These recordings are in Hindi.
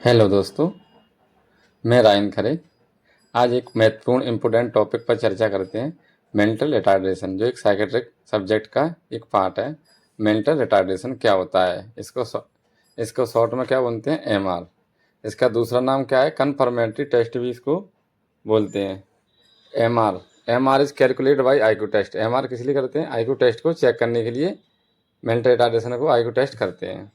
हेलो दोस्तों, मैं रायन खरे। आज एक महत्वपूर्ण इम्पोर्टेंट टॉपिक पर चर्चा करते हैं। मेंटल रिटार्डेशन, जो एक साइकेट्रिक सब्जेक्ट का एक पार्ट है। मेंटल रिटार्डेशन क्या होता है? इसको शॉर्ट में क्या बोलते हैं? एमआर। इसका दूसरा नाम क्या है? कन्फर्मेटरी टेस्ट भी इसको बोलते हैं। MR MR is calculate by IQ test. MR किस लिए करते हैं? आईक्यू टेस्ट को चेक करने के लिए मेंटल रिटार्डेशन को आईक्यू टेस्ट करते हैं।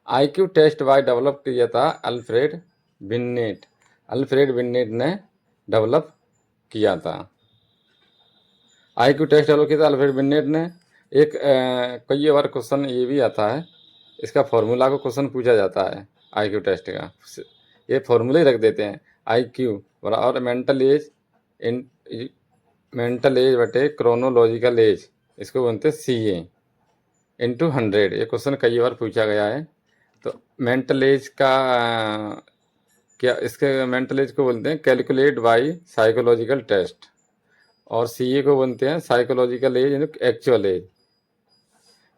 आईक्यू टेस्ट बाय डेवलप किया था अल्फ्रेड बिन्नेट। अल्फ्रेड बिन्नेट ने डेवलप किया था। आईक्यू टेस्ट डेवलप किया था अल्फ्रेड बिन्नेट ने। एक कई बार क्वेश्चन ये भी आता है, इसका फॉर्मूला को क्वेश्चन पूछा जाता है आईक्यू टेस्ट का। ये फॉर्मूला ही रख देते हैं, आईक्यू और मेंटल एज बटे क्रोनोलॉजिकल एज, इसको बोलते हैं CA इंटू 100। ये क्वेश्चन कई बार पूछा गया है। तो मेंटल एज का क्या, इसके मेंटल एज को बोलते हैं कैलकुलेट बाय साइकोलॉजिकल टेस्ट, और CA को बोलते हैं साइकोलॉजिकल एज यानी एक्चुअल एज।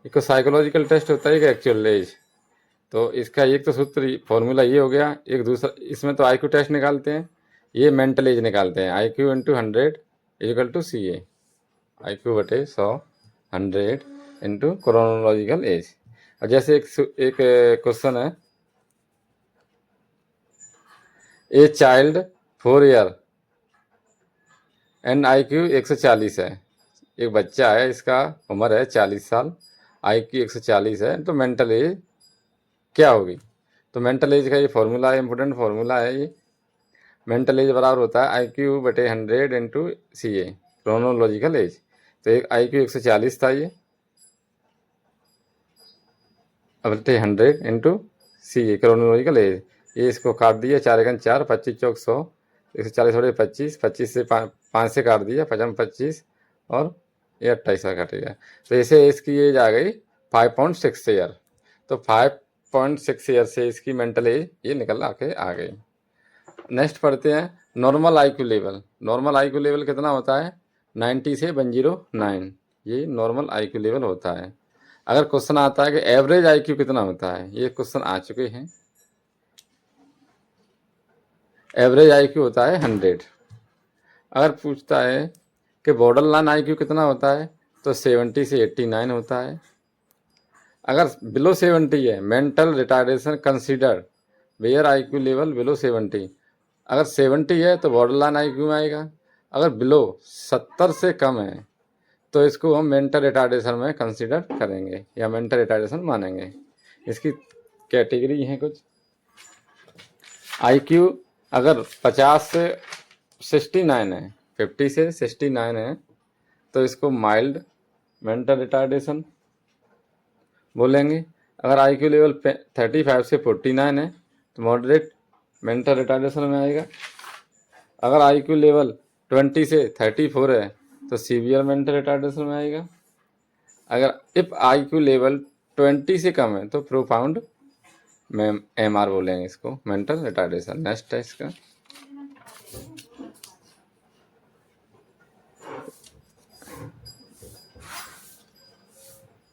एक साइकोलॉजिकल टेस्ट होता है, एक एक्चुअल एज। तो इसका एक तो सूत्र फॉर्मूला ये हो गया। एक दूसरा, इसमें तो आईक्यू टेस्ट निकालते हैं, ये मेंटल एज निकालते हैं। IQ into 100 equal to CA। IQ बटे 100, 100 इंटू क्रोनोलॉजिकल एज। और जैसे एक क्वेश्चन है, a child 4 year and IQ 140 है। एक बच्चा है, इसका उम्र है 40 साल, IQ 140 है, तो मेंटल एज क्या होगी? तो मेंटल एज का ये फॉर्मूला है, इंपॉर्टेंट फॉर्मूला है ये। मेंटल एज बराबर होता है IQ बटे 100 इंटू CA क्रोनोलॉजिकल एज। तो एक IQ 140 था ये, बटे 100 इंटू CA क्रोनोलॉजिकल एज। ये इसको काट दिया, 4 एकन 4, 25 चौक 100, 140 बटे 25, 25 से 5 से काट दिया, 5 25, और ये 28 का कटेगा। तो ऐसे इसकी एज आ गई 5.6 ईयर। तो 5.6 ईयर से इसकी मेंटल एज ये निकल आके आ गई। नेक्स्ट पढ़ते हैं normal IQ level. Normal IQ level कितना होता है? 90 से 109, ये नॉर्मल IQ लेवल होता है। अगर क्वेश्चन आता है कि एवरेज IQ कितना होता है, ये क्वेश्चन आ चुके हैं। एवरेज IQ होता है 100। अगर पूछता है कि बॉर्डर लाइन IQ कितना होता है, तो 70 से 89 होता है। अगर बिलो 70 है, mental retardation considered where IQ level below 70। अगर 70 है तो बॉर्डर लाइन IQ में आएगा। अगर बिलो 70 से कम है तो इसको हम मेंटल रिटार्डेशन में कंसीडर करेंगे या मेंटल रिटार्डेशन मानेंगे। इसकी कैटेगरी है कुछ। IQ अगर 50 से 69 है, 50 से 69 है, तो इसको माइल्ड मेंटल रिटार्डेशन बोलेंगे। अगर IQ लेवल 35 से 49 है तो मॉडरेट मेंटल रिटार्डेशन में आएगा। अगर IQ लेवल 20 से 34 है तो सीवियर मेंटल रिटार्डेशन में आएगा। अगर इफ IQ लेवल 20 से कम है तो प्रोफाउंड में MR बोलेंगे इसको, मेंटल रिटार्डेशन। नेक्स्ट है इसका,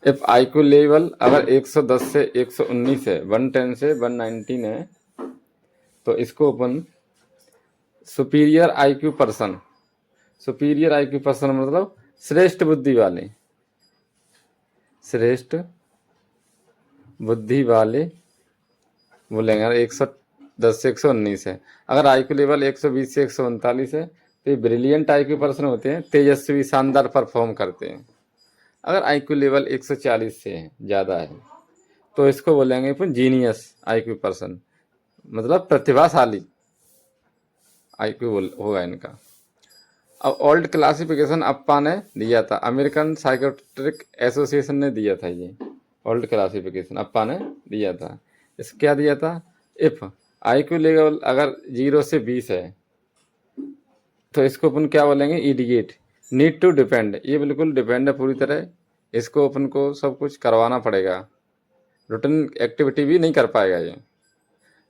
इफ IQ लेवल अगर 110 से 119 है, 110 से 119 है, तो इसको अपन superior IQ person, superior IQ person मतलब श्रेष्ठ बुद्धि वाले, श्रेष्ठ बुद्धि वाले बोलेंगे। अगर 110 से 119 है। अगर IQ लेवल 120 से 139 है तो ये ब्रिलियंट IQ पर्सन होते हैं, तेजस्वी, शानदार परफॉर्म करते हैं। अगर IQ लेवल 140 से ज़्यादा है तो इसको बोलेंगे अपन जीनियस IQ पर्सन, मतलब प्रतिभाशाली IQ होगा इनका। अब ओल्ड क्लासिफिकेशन अप्पा ने दिया था, अमेरिकन साइकोट्रिक एसोसिएशन ने दिया था। ये ओल्ड क्लासिफिकेशन अप्पा ने दिया था। इस क्या दिया था? इफ IQ लेवल अगर 0 से 20 है तो इसको अपन क्या बोलेंगे? इडिएट। नीड टू डिपेंड, ये बिल्कुल डिपेंड है पूरी तरह, इसको अपन को सब कुछ करवाना पड़ेगा, रूटीन एक्टिविटी भी नहीं कर पाएगा ये।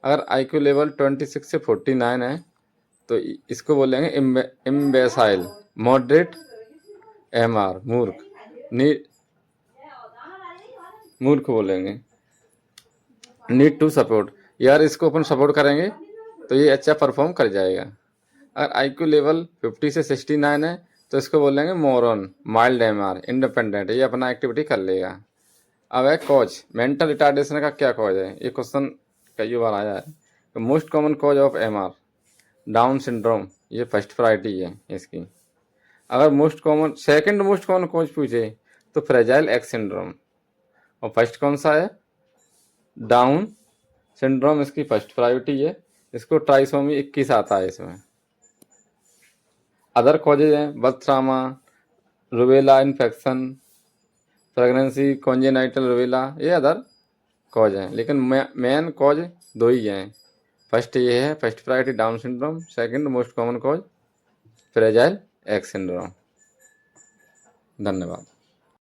अगर IQ लेवल 26 से 49 है तो इसको बोलेंगे इम्बेसाइल। मॉडरेट MR मूर्ख, मूर्ख बोलेंगे। नीड टू सपोर्ट, यार इसको अपन सपोर्ट करेंगे तो ये अच्छा परफॉर्म कर जाएगा। अगर IQ लेवल 50 से 69 है तो इसको बोलेंगे मोरन, माइल्ड MR, इंडिपेंडेंट, ये अपना एक्टिविटी कर लेगा। अब है कॉज, मेंटल रिटार्डेशन का क्या कॉज है, ये क्वेश्चन कई बार आया है। तो most common cause of MR down syndrome, ये फर्स्ट प्रायोरिटी है इसकी। अगर most common second most common cause पूछे तो फ्रेजाइल एक्स सिंड्रोम, और फर्स्ट कौन सा है, डाउन सिंड्रोम, इसकी फर्स्ट प्रायोरिटी है। इसको ट्राइसोमी 21 आता है इसमें। अदर कॉजेज हैं birth trauma, rubella infection, pregnancy, congenital rubella, ये अदर कॉज हैं, लेकिन मेन कॉज दो ही हैं। फर्स्ट ये है first priority down syndrome, second most common cause fragile x syndrome. धन्यवाद।